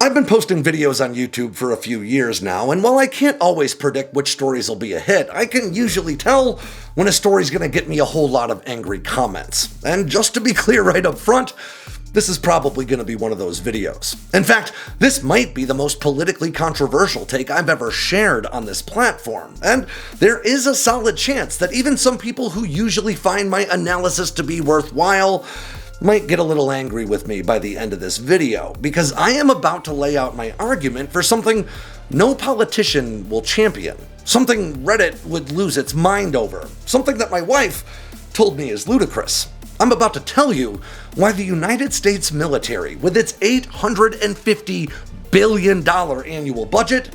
I've been posting videos on YouTube for a few years now, and while I can't always predict which stories will be a hit, I can usually tell when a story's gonna get me a whole lot of angry comments. And just to be clear right up front, this is probably gonna be one of those videos. In fact, this might be the most politically controversial take I've ever shared on this platform, and there is a solid chance that even some people who usually find my analysis to be worthwhile might get a little angry with me by the end of this video, because I am about to lay out my argument for something no politician will champion, something Reddit would lose its mind over, something that my wife told me is ludicrous. I'm about to tell you why the United States military, with its $850 billion annual budget,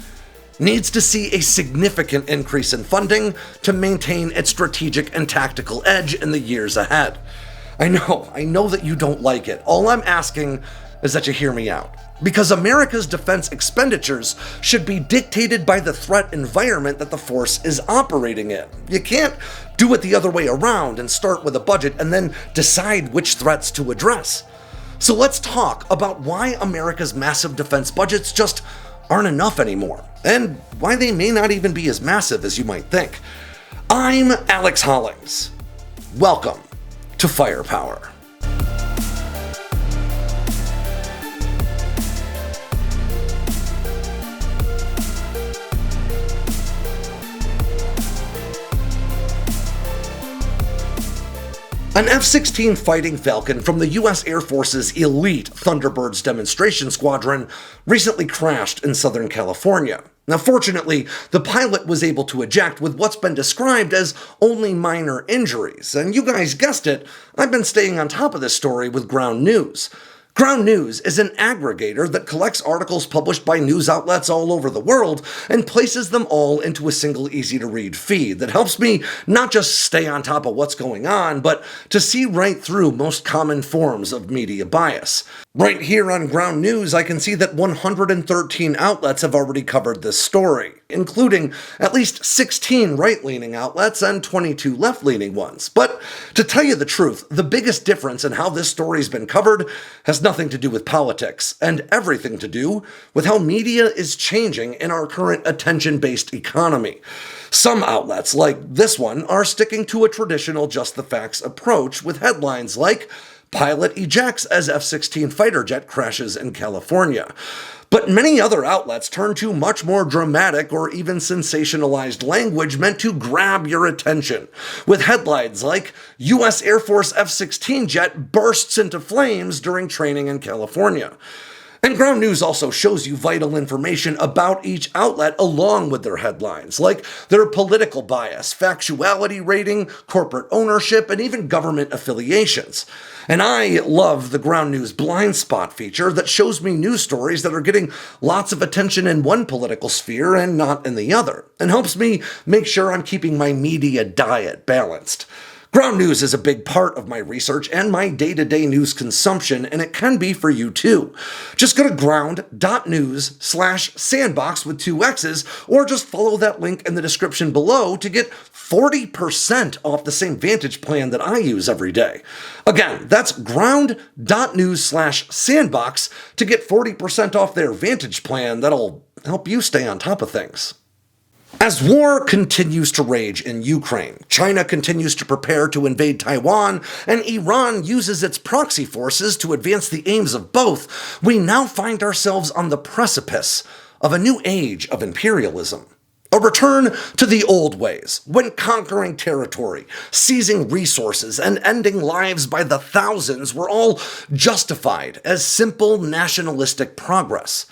needs to see a significant increase in funding to maintain its strategic and tactical edge in the years ahead. I know that you don't like it. All I'm asking is that you hear me out. Because America's defense expenditures should be dictated by the threat environment that the force is operating in. You can't do it the other way around and start with a budget and then decide which threats to address. So let's talk about why America's massive defense budgets just aren't enough anymore, and why they may not even be as massive as you might think. I'm Alex Hollings. Welcome to Firepower. An F-16 Fighting Falcon from the U.S. Air Force's elite Thunderbirds demonstration squadron recently crashed in Southern California. Now, fortunately, the pilot was able to eject with what's been described as only minor injuries, and you guys guessed it, I've been staying on top of this story with Ground News. Ground News is an aggregator that collects articles published by news outlets all over the world and places them all into a single easy-to-read feed that helps me not just stay on top of what's going on, but to see right through most common forms of media bias. Right here on Ground News, I can see that 113 outlets have already covered this story, including at least 16 right-leaning outlets and 22 left-leaning ones. But to tell you the truth, the biggest difference in how this story's been covered has nothing to do with politics, and everything to do with how media is changing in our current attention-based economy. Some outlets, like this one, are sticking to a traditional just the facts approach with headlines like, "Pilot ejects as F-16 fighter jet crashes in California." But many other outlets turn to much more dramatic or even sensationalized language meant to grab your attention, with headlines like, "U.S. Air Force F-16 jet bursts into flames during training in California." And Ground News also shows you vital information about each outlet along with their headlines, like their political bias, factuality rating, corporate ownership, and even government affiliations. And I love the Ground News blind spot feature that shows me news stories that are getting lots of attention in one political sphere and not in the other, and helps me make sure I'm keeping my media diet balanced. Ground News is a big part of my research and my day-to-day news consumption, and it can be for you too. Just go to ground.news/sandboxx with 2 X's, or just follow that link in the description below to get 40% off the same Vantage plan that I use every day. Again, that's ground.news/sandboxx to get 40% off their Vantage plan that'll help you stay on top of things. As war continues to rage in Ukraine, China continues to prepare to invade Taiwan, and Iran uses its proxy forces to advance the aims of both, we now find ourselves on the precipice of a new age of imperialism. A return to the old ways, when conquering territory, seizing resources, and ending lives by the thousands were all justified as simple nationalistic progress.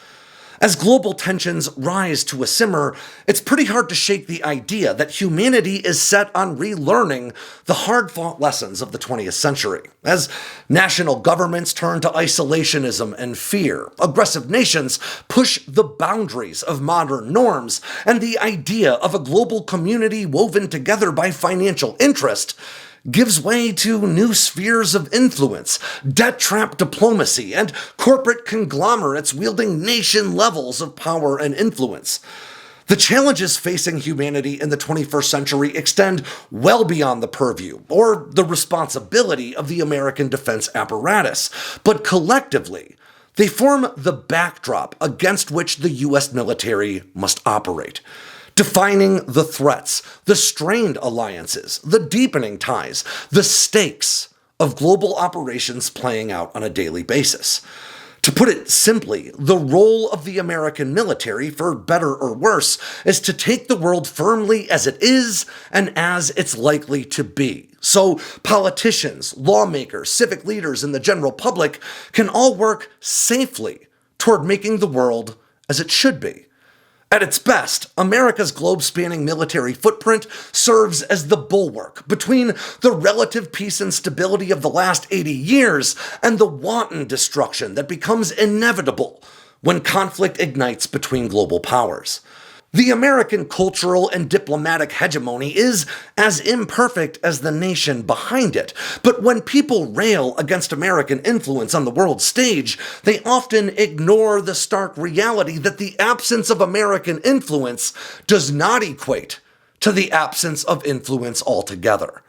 As global tensions rise to a simmer, it's pretty hard to shake the idea that humanity is set on relearning the hard-fought lessons of the 20th century. As national governments turn to isolationism and fear, aggressive nations push the boundaries of modern norms, and the idea of a global community woven together by financial interest gives way to new spheres of influence, debt-trap diplomacy, and corporate conglomerates wielding nation levels of power and influence. The challenges facing humanity in the 21st century extend well beyond the purview or the responsibility of the American defense apparatus, but collectively, They form the backdrop against which the US military must operate, defining the threats, the strained alliances, the deepening ties, the stakes of global operations playing out on a daily basis. To put it simply, the role of the American military, for better or worse, is to take the world firmly as it is and as it's likely to be. So politicians, lawmakers, civic leaders, and the general public can all work safely toward making the world as it should be. At its best, America's globe-spanning military footprint serves as the bulwark between the relative peace and stability of the last 80 years and the wanton destruction that becomes inevitable when conflict ignites between global powers. The American cultural and diplomatic hegemony is as imperfect as the nation behind it, but when people rail against American influence on the world stage, they often ignore the stark reality that the absence of American influence does not equate to the absence of influence altogether.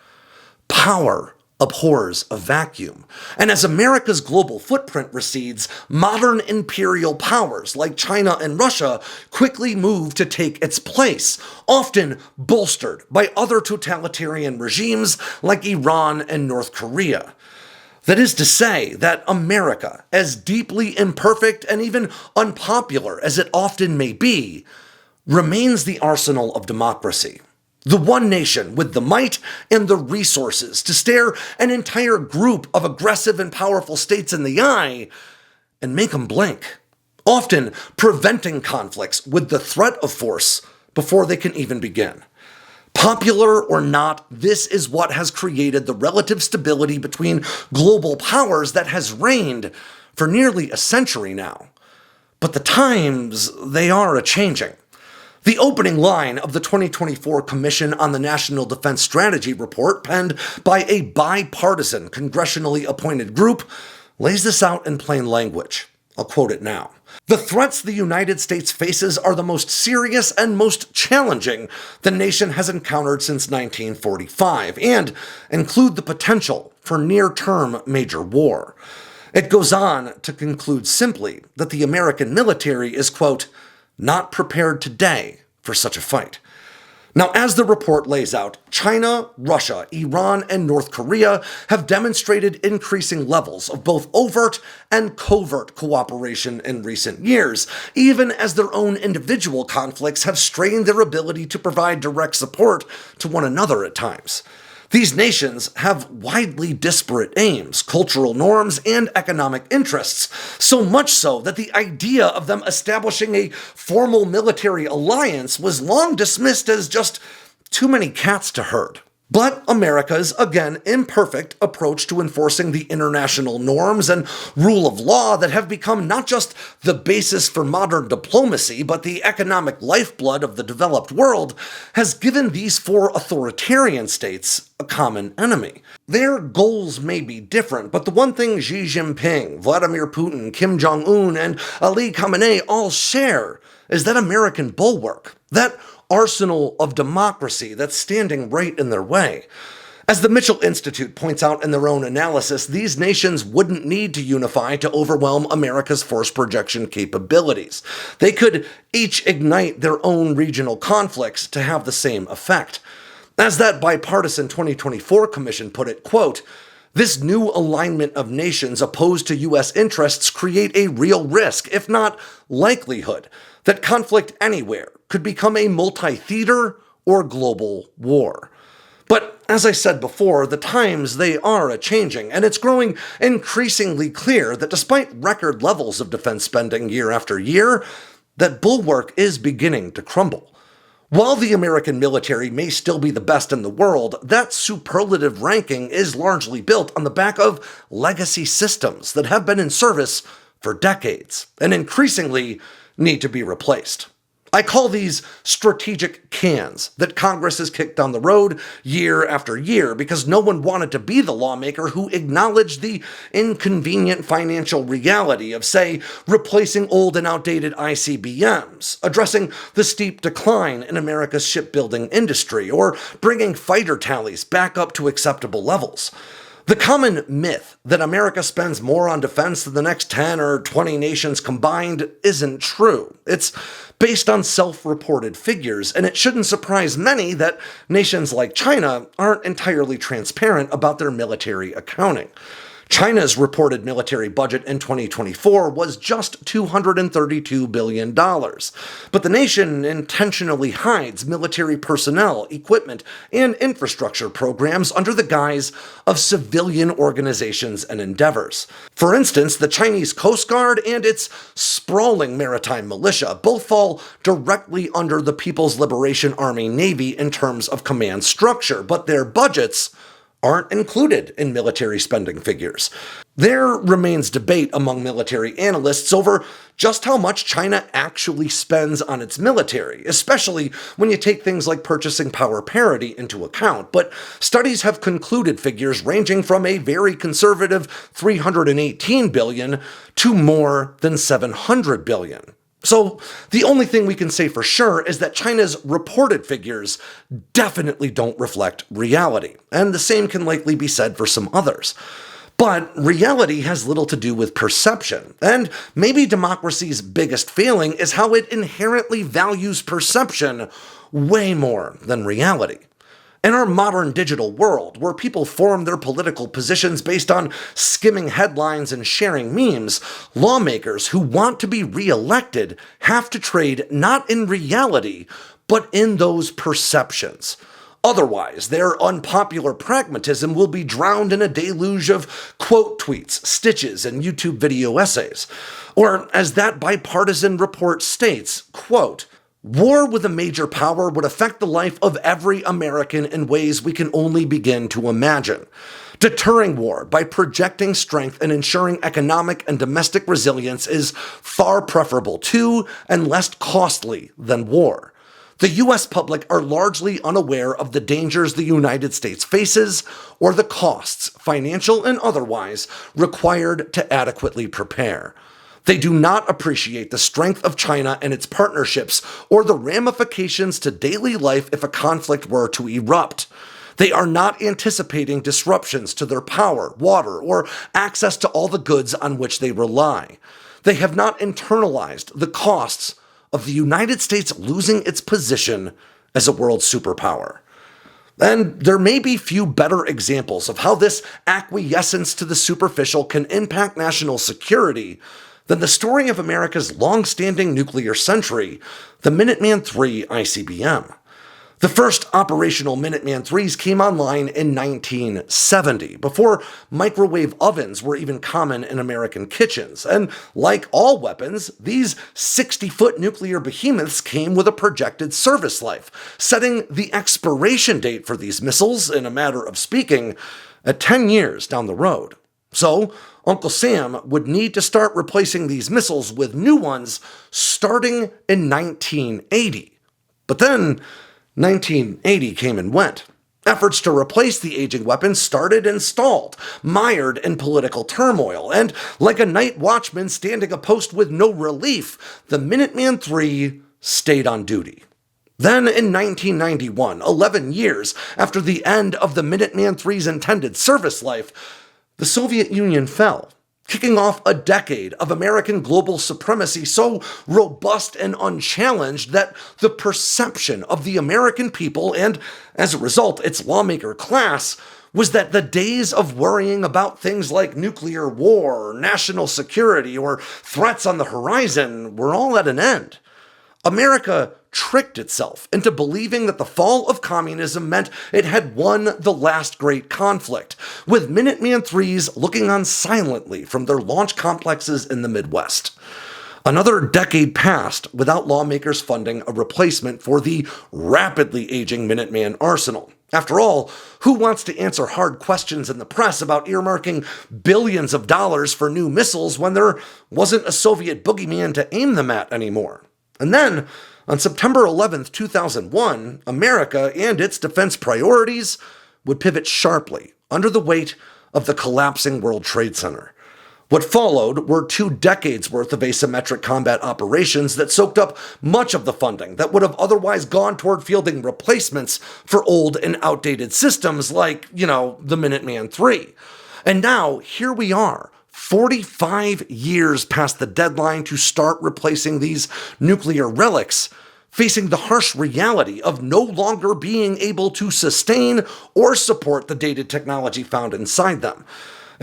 Power abhors a vacuum. And as America's global footprint recedes, modern imperial powers like China and Russia quickly move to take its place, often bolstered by other totalitarian regimes like Iran and North Korea. That is to say that America, as deeply imperfect and even unpopular as it often may be, remains the arsenal of democracy. The one nation with the might and the resources to stare an entire group of aggressive and powerful states in the eye and make them blink, often preventing conflicts with the threat of force before they can even begin. Popular or not, this is what has created the relative stability between global powers that has reigned for nearly a century now. But the times, they are a-changing. The opening line of the 2024 Commission on the National Defense Strategy report, penned by a bipartisan congressionally appointed group, lays this out in plain language. I'll quote it now. The threats the United States faces are the most serious and most challenging the nation has encountered since 1945, and include the potential for near-term major war. It goes on to conclude simply that the American military is, quote, not prepared today for such a fight. Now, as the report lays out, China, Russia, Iran, and North Korea have demonstrated increasing levels of both overt and covert cooperation in recent years, even as their own individual conflicts have strained their ability to provide direct support to one another at times. These nations have widely disparate aims, cultural norms, and economic interests, so much so that the idea of them establishing a formal military alliance was long dismissed as just too many cats to herd. But America's, again, imperfect approach to enforcing the international norms and rule of law that have become not just the basis for modern diplomacy, but the economic lifeblood of the developed world, has given these four authoritarian states a common enemy. Their goals may be different, but the one thing Xi Jinping, Vladimir Putin, Kim Jong-un, and Ali Khamenei all share is that American bulwark, that arsenal of democracy that's standing right in their way. As the Mitchell Institute points out in their own analysis, these nations wouldn't need to unify to overwhelm America's force projection capabilities. They could each ignite their own regional conflicts to have the same effect. As that bipartisan 2024 commission put it, quote, this new alignment of nations opposed to U.S. interests create a real risk, if not likelihood, that conflict anywhere could become a multi-theater or global war. But as I said before, the times, they are a-changing, and it's growing increasingly clear that despite record levels of defense spending year after year, that bulwark is beginning to crumble. While the American military may still be the best in the world, that superlative ranking is largely built on the back of legacy systems that have been in service for decades, and increasingly need to be replaced. I call these strategic cans that Congress has kicked down the road year after year because no one wanted to be the lawmaker who acknowledged the inconvenient financial reality of, say, replacing old and outdated ICBMs, addressing the steep decline in America's shipbuilding industry, or bringing fighter tallies back up to acceptable levels. The common myth that America spends more on defense than the next 10 or 20 nations combined isn't true. It's based on self-reported figures, and it shouldn't surprise many that nations like China aren't entirely transparent about their military accounting. China's reported military budget in 2024 was just $232 billion, but the nation intentionally hides military personnel, equipment, and infrastructure programs under the guise of civilian organizations and endeavors. For instance, the Chinese Coast Guard and its sprawling maritime militia both fall directly under the People's Liberation Army Navy in terms of command structure, but their budgets aren't included in military spending figures. There remains debate among military analysts over just how much China actually spends on its military, especially when you take things like purchasing power parity into account, but studies have concluded figures ranging from a very conservative $318 billion to more than $700 billion. So the only thing we can say for sure is that China's reported figures definitely don't reflect reality, and the same can likely be said for some others. But reality has little to do with perception, and maybe democracy's biggest failing is how it inherently values perception way more than reality. In our modern digital world, where people form their political positions based on skimming headlines and sharing memes, lawmakers who want to be re-elected have to trade not in reality, but in those perceptions. Otherwise, their unpopular pragmatism will be drowned in a deluge of quote tweets, stitches, and YouTube video essays. Or, as that bipartisan report states, quote, "War with a major power would affect the life of every American in ways we can only begin to imagine. Deterring war by projecting strength and ensuring economic and domestic resilience is far preferable to and less costly than war. The U.S. public are largely unaware of the dangers the United States faces or the costs, financial and otherwise, required to adequately prepare. They do not appreciate the strength of China and its partnerships or the ramifications to daily life if a conflict were to erupt. They are not anticipating disruptions to their power, water, or access to all the goods on which they rely. They have not internalized the costs of the United States losing its position as a world superpower." And there may be few better examples of how this acquiescence to the superficial can impact national security than the story of America's long-standing nuclear sentry, the Minuteman III ICBM. The first operational Minuteman IIIs came online in 1970, before microwave ovens were even common in American kitchens, and like all weapons, these 60-foot nuclear behemoths came with a projected service life, setting the expiration date for these missiles, in a matter of speaking, at 10 years down the road. So, Uncle Sam would need to start replacing these missiles with new ones starting in 1980. But then, 1980 came and went. Efforts to replace the aging weapons started and stalled, mired in political turmoil, and like a night watchman standing a post with no relief, the Minuteman III stayed on duty. Then in 1991, 11 years after the end of the Minuteman III's intended service life, the Soviet Union fell, kicking off a decade of American global supremacy so robust and unchallenged that the perception of the American people and, as a result, its lawmaker class was that the days of worrying about things like nuclear war, national security, or threats on the horizon were all at an end. America tricked itself into believing that the fall of communism meant it had won the last great conflict, with Minuteman IIIs looking on silently from their launch complexes in the Midwest. Another decade passed without lawmakers funding a replacement for the rapidly aging Minuteman arsenal. After all, who wants to answer hard questions in the press about earmarking billions of dollars for new missiles when there wasn't a Soviet boogeyman to aim them at anymore? And then, on September 11th, 2001, America and its defense priorities would pivot sharply under the weight of the collapsing World Trade Center. What followed were 2 decades worth of asymmetric combat operations that soaked up much of the funding that would have otherwise gone toward fielding replacements for old and outdated systems like, the Minuteman III. And now, here we are, 45 years past the deadline to start replacing these nuclear relics, facing the harsh reality of no longer being able to sustain or support the dated technology found inside them.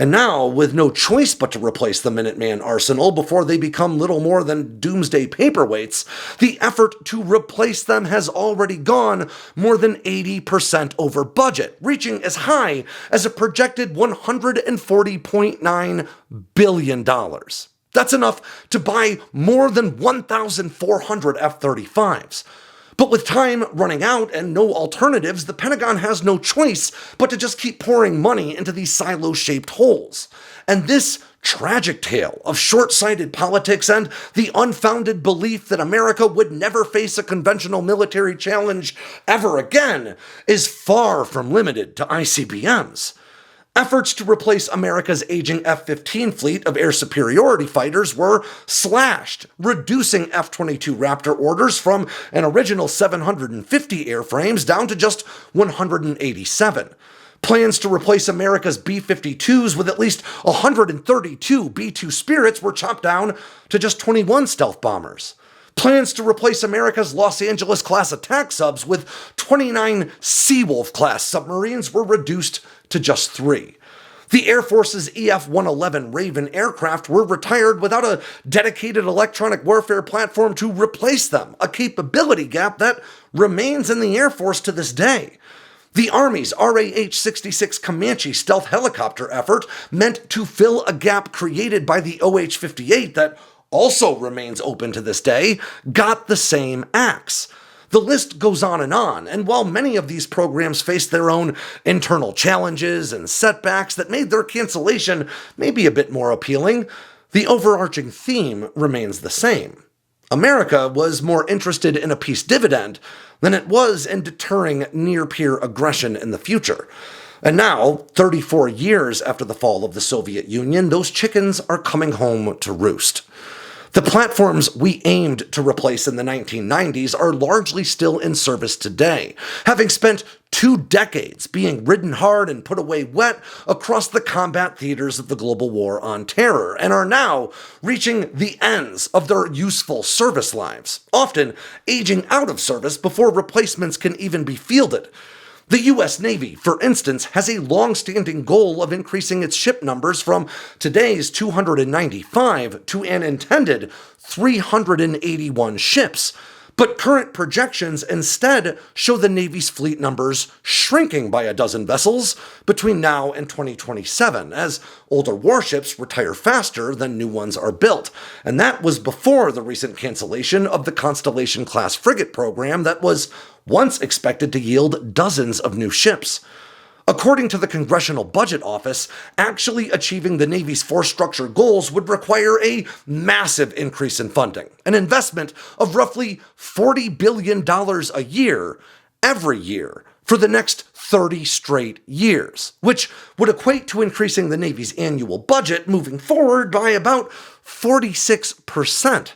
And now, with no choice but to replace the Minuteman arsenal before they become little more than doomsday paperweights, the effort to replace them has already gone more than 80% over budget, reaching as high as a projected $140.9 billion. That's enough to buy more than 1,400 F-35s. But with time running out and no alternatives, the Pentagon has no choice but to just keep pouring money into these silo-shaped holes. And this tragic tale of short-sighted politics and the unfounded belief that America would never face a conventional military challenge ever again is far from limited to ICBMs. Efforts to replace America's aging F-15 fleet of air superiority fighters were slashed, reducing F-22 Raptor orders from an original 750 airframes down to just 187. Plans to replace America's B-52s with at least 132 B-2 Spirits were chopped down to just 21 stealth bombers. Plans to replace America's Los Angeles-class attack subs with 29 Seawolf-class submarines were reduced to just 3. The Air Force's EF-111 Raven aircraft were retired without a dedicated electronic warfare platform to replace them, a capability gap that remains in the Air Force to this day. The Army's RAH-66 Comanche stealth helicopter effort, meant to fill a gap created by the OH-58 that also remains open to this day, got the same axe. The list goes on, and while many of these programs faced their own internal challenges and setbacks that made their cancellation maybe a bit more appealing, the overarching theme remains the same. America was more interested in a peace dividend than it was in deterring near-peer aggression in the future. And now, 34 years after the fall of the Soviet Union, those chickens are coming home to roost. The platforms we aimed to replace in the 1990s are largely still in service today, having spent 2 decades being ridden hard and put away wet across the combat theaters of the global war on terror, and are now reaching the ends of their useful service lives, often aging out of service before replacements can even be fielded. The U.S. Navy, for instance, has a long-standing goal of increasing its ship numbers from today's 295 to an intended 381 ships, but current projections instead show the Navy's fleet numbers shrinking by a dozen vessels between now and 2027, as older warships retire faster than new ones are built. And that was before the recent cancellation of the Constellation-class frigate program that was once expected to yield dozens of new ships. According to the Congressional Budget Office, actually achieving the Navy's force structure goals would require a massive increase in funding, an investment of roughly $40 billion a year, every year, for the next 30 straight years, which would equate to increasing the Navy's annual budget moving forward by about 46%.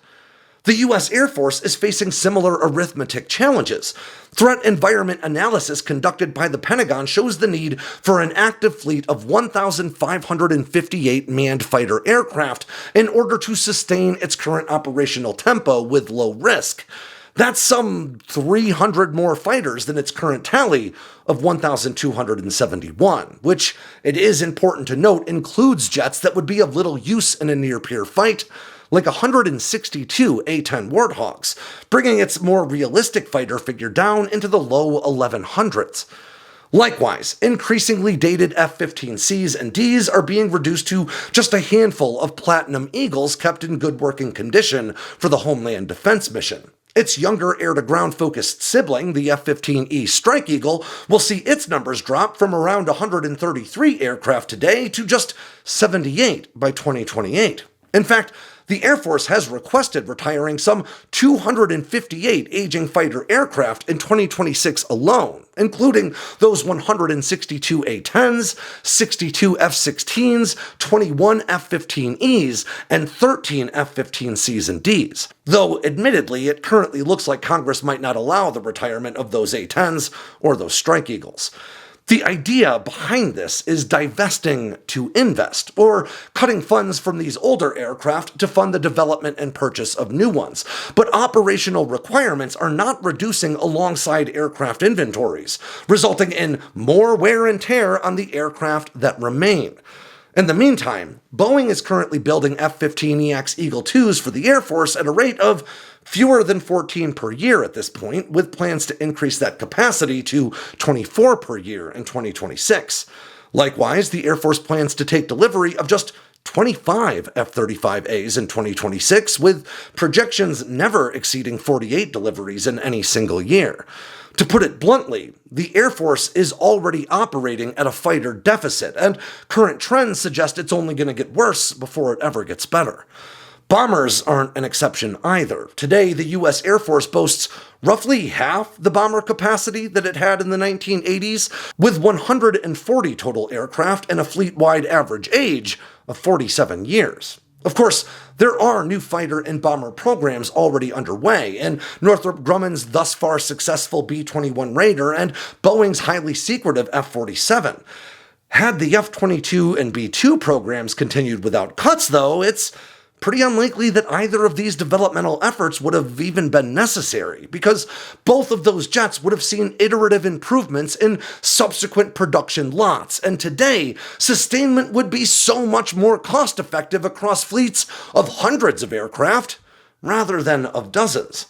The U.S. Air Force is facing similar arithmetic challenges. Threat environment analysis conducted by the Pentagon shows the need for an active fleet of 1,558 manned fighter aircraft in order to sustain its current operational tempo with low risk. That's some 300 more fighters than its current tally of 1,271, which, it is important to note, includes jets that would be of little use in a near-peer fight, like 162 A-10 Warthogs, bringing its more realistic fighter figure down into the low 1100s. Likewise, increasingly dated F-15Cs and Ds are being reduced to just a handful of Platinum Eagles kept in good working condition for the Homeland Defense mission. Its younger air-to-ground focused sibling, the F-15E Strike Eagle, will see its numbers drop from around 133 aircraft today to just 78 by 2028. In fact, the the Air Force has requested retiring some 258 aging fighter aircraft in 2026 alone, including those 162 A-10s, 62 F-16s, 21 F-15Es, and 13 F-15Cs and Ds. Though, admittedly, it currently looks like Congress might not allow the retirement of those A-10s or those Strike Eagles. The idea behind this is divesting to invest, or cutting funds from these older aircraft to fund the development and purchase of new ones. But operational requirements are not reducing alongside aircraft inventories, resulting in more wear and tear on the aircraft that remain. In the meantime, Boeing is currently building F-15EX Eagle IIs for the Air Force at a rate of fewer than 14 per year at this point, with plans to increase that capacity to 24 per year in 2026. Likewise, the Air Force plans to take delivery of just 25 F-35As in 2026, with projections never exceeding 48 deliveries in any single year. To put it bluntly, the Air Force is already operating at a fighter deficit, and current trends suggest it's only going to get worse before it ever gets better. Bombers aren't an exception either. Today, the U.S. Air Force boasts roughly half the bomber capacity that it had in the 1980s, with 140 total aircraft and a fleet-wide average age of 47 years. Of course, there are new fighter and bomber programs already underway, and Northrop Grumman's thus far successful B-21 Raider and Boeing's highly secretive F-47. Had the F-22 and B-2 programs continued without cuts, though, it's pretty unlikely that either of these developmental efforts would have even been necessary, because both of those jets would have seen iterative improvements in subsequent production lots, and today, sustainment would be so much more cost-effective across fleets of hundreds of aircraft, rather than of dozens.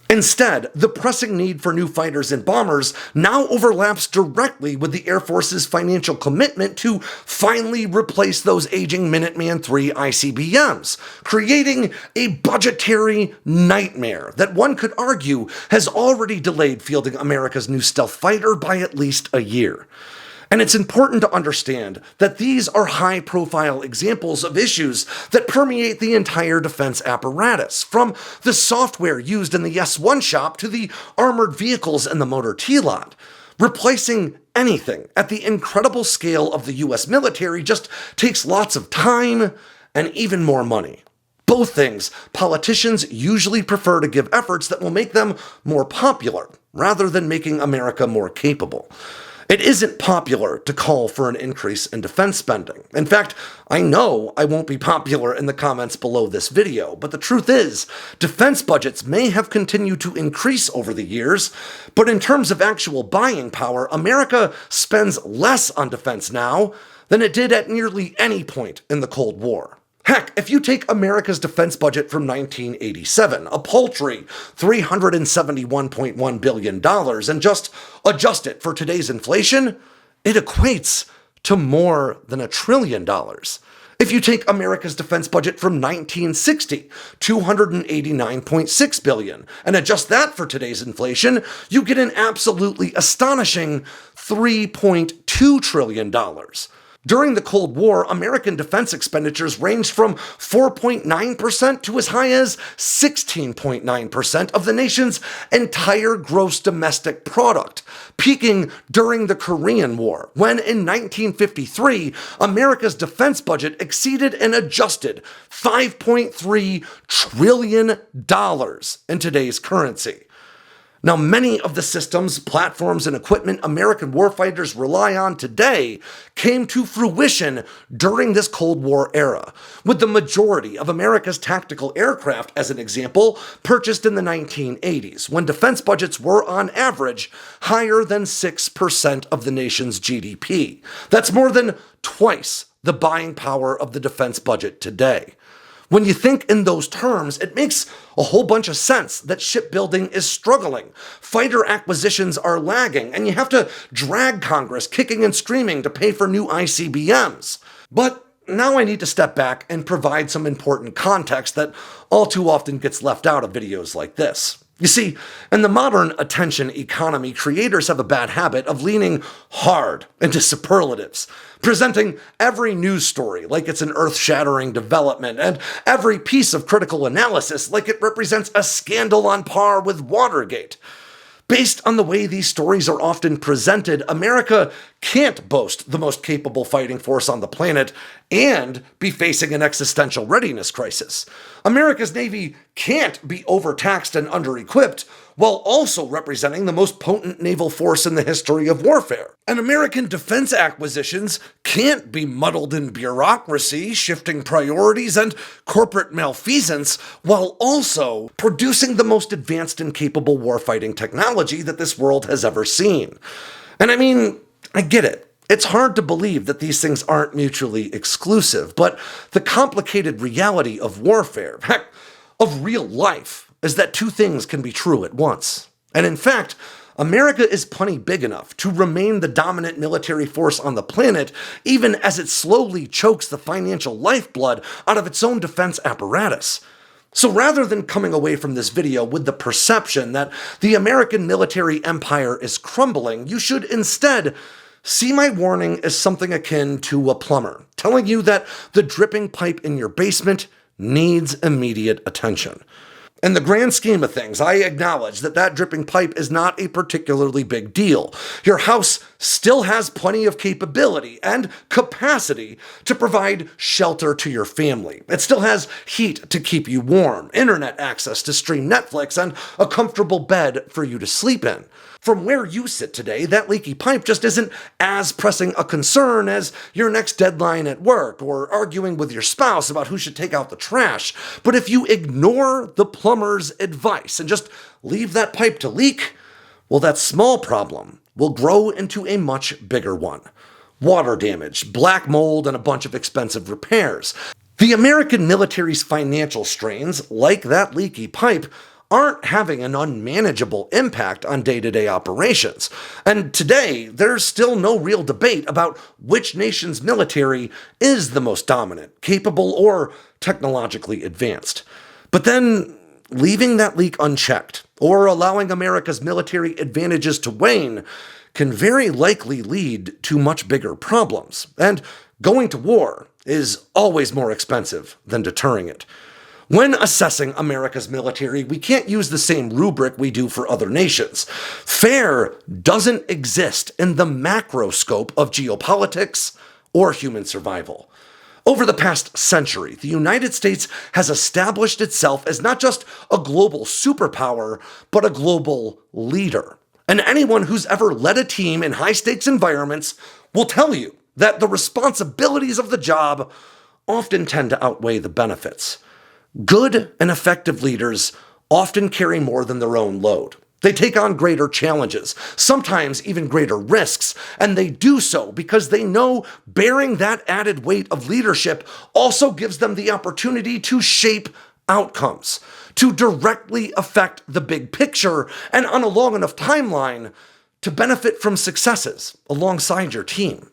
Instead, the pressing need for new fighters and bombers now overlaps directly with the Air Force's financial commitment to finally replace those aging Minuteman III ICBMs, creating a budgetary nightmare that one could argue has already delayed fielding America's new stealth fighter by at least a year. And it's important to understand that these are high-profile examples of issues that permeate the entire defense apparatus, from the software used in the S-1 shop to the armored vehicles and the motor T-lot. Replacing anything at the incredible scale of the U.S. military just takes lots of time and even more money. Both things politicians usually prefer to give efforts that will make them more popular, rather than making America more capable. It isn't popular to call for an increase in defense spending. In fact, I know I won't be popular in the comments below this video, but the truth is, defense budgets may have continued to increase over the years, but in terms of actual buying power, America spends less on defense now than it did at nearly any point in the Cold War. Heck, if you take America's defense budget from 1987, a paltry $371.1 billion, and just adjust it for today's inflation, it equates to more than $1 trillion. If you take America's defense budget from 1960, $289.6 billion, and adjust that for today's inflation, you get an absolutely astonishing $3.2 trillion. During the Cold War, American defense expenditures ranged from 4.9% to as high as 16.9% of the nation's entire gross domestic product, peaking during the Korean War, when in 1953, America's defense budget exceeded an adjusted $5.3 trillion in today's currency. Now, many of the systems, platforms, and equipment American warfighters rely on today came to fruition during this Cold War era, with the majority of America's tactical aircraft, as an example, purchased in the 1980s, when defense budgets were, on average, higher than 6% of the nation's GDP. That's more than twice the buying power of the defense budget today. When you think in those terms, it makes a whole bunch of sense that shipbuilding is struggling, fighter acquisitions are lagging, and you have to drag Congress kicking and screaming to pay for new ICBMs. But now I need to step back and provide some important context that all too often gets left out of videos like this. You see, in the modern attention economy, creators have a bad habit of leaning hard into superlatives, presenting every news story like it's an earth-shattering development, and every piece of critical analysis like it represents a scandal on par with Watergate. Based on the way these stories are often presented, America can't boast the most capable fighting force on the planet and be facing an existential readiness crisis. America's Navy can't be overtaxed and under-equipped while also representing the most potent naval force in the history of warfare. And American defense acquisitions can't be muddled in bureaucracy, shifting priorities, and corporate malfeasance while also producing the most advanced and capable warfighting technology that this world has ever seen. And I mean, I get it. It's hard to believe that these things aren't mutually exclusive, but the complicated reality of warfare, heck, of real life, is that two things can be true at once. And in fact, America is plenty big enough to remain the dominant military force on the planet, even as it slowly chokes the financial lifeblood out of its own defense apparatus. So rather than coming away from this video with the perception that the American military empire is crumbling, you should instead see my warning as something akin to a plumber, telling you that the dripping pipe in your basement needs immediate attention. In the grand scheme of things, I acknowledge that that dripping pipe is not a particularly big deal. Your house still has plenty of capability and capacity to provide shelter to your family. It still has heat to keep you warm, internet access to stream Netflix, and a comfortable bed for you to sleep in. From where you sit today, that leaky pipe just isn't as pressing a concern as your next deadline at work or arguing with your spouse about who should take out the trash. But if you ignore the plumber's advice and just leave that pipe to leak, well, that small problem will grow into a much bigger one. Water damage, black mold, and a bunch of expensive repairs. The American military's financial strains, like that leaky pipe, aren't having an unmanageable impact on day-to-day operations. And today, there's still no real debate about which nation's military is the most dominant, capable, or technologically advanced. But then, leaving that leak unchecked, or allowing America's military advantages to wane, can very likely lead to much bigger problems. And going to war is always more expensive than deterring it. When assessing America's military, we can't use the same rubric we do for other nations. Fair doesn't exist in the macro scope of geopolitics or human survival. Over the past century, the United States has established itself as not just a global superpower, but a global leader. And anyone who's ever led a team in high-stakes environments will tell you that the responsibilities of the job often tend to outweigh the benefits. Good and effective leaders often carry more than their own load. They take on greater challenges, sometimes even greater risks, and they do so because they know bearing that added weight of leadership also gives them the opportunity to shape outcomes, to directly affect the big picture, and on a long enough timeline to benefit from successes alongside your team.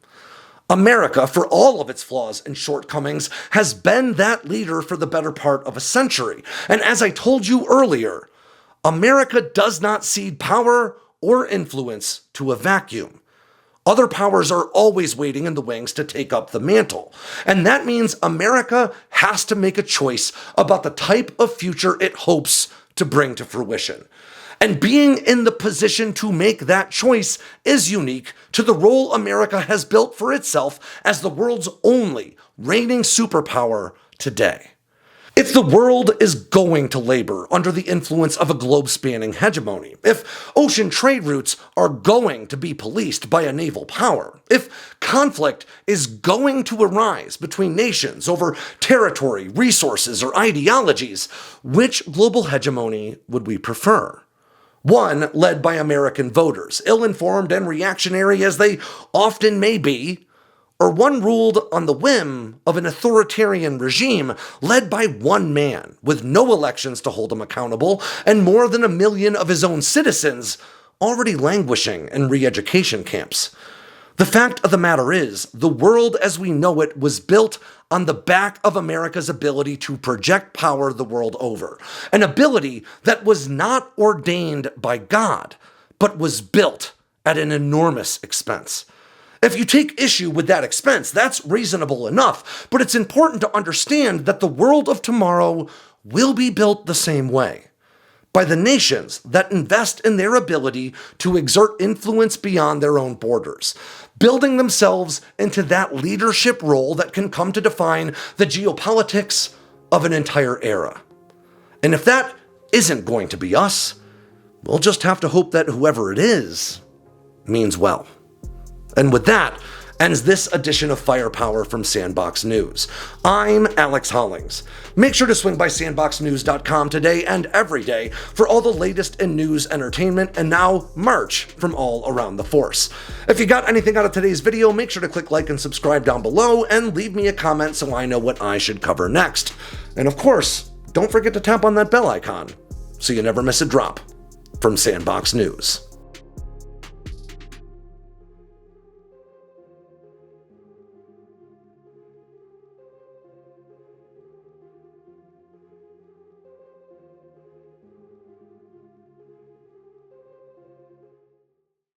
America, for all of its flaws and shortcomings, has been that leader for the better part of a century. And as I told you earlier, America does not cede power or influence to a vacuum. Other powers are always waiting in the wings to take up the mantle. And that means America has to make a choice about the type of future it hopes to bring to fruition. And being in the position to make that choice is unique to the role America has built for itself as the world's only reigning superpower today. If the world is going to labor under the influence of a globe-spanning hegemony, if ocean trade routes are going to be policed by a naval power, if conflict is going to arise between nations over territory, resources, or ideologies, which global hegemony would we prefer? One led by American voters, ill-informed and reactionary as they often may be, or one ruled on the whim of an authoritarian regime led by one man with no elections to hold him accountable and more than 1 million of his own citizens already languishing in re-education camps. The fact of the matter is, the world as we know it was built on the back of America's ability to project power the world over, an ability that was not ordained by God, but was built at an enormous expense. If you take issue with that expense, that's reasonable enough, but it's important to understand that the world of tomorrow will be built the same way, by the nations that invest in their ability to exert influence beyond their own borders, building themselves into that leadership role that can come to define the geopolitics of an entire era. And if that isn't going to be us, we'll just have to hope that whoever it is means well. And with that, ends this edition of Firepower from Sandboxx News. I'm Alex Hollings. Make sure to swing by sandboxnews.com today and every day for all the latest in news, entertainment, and now merch from all around the force. If you got anything out of today's video, make sure to click like and subscribe down below and leave me a comment so I know what I should cover next. And of course, don't forget to tap on that bell icon so you never miss a drop from Sandboxx News.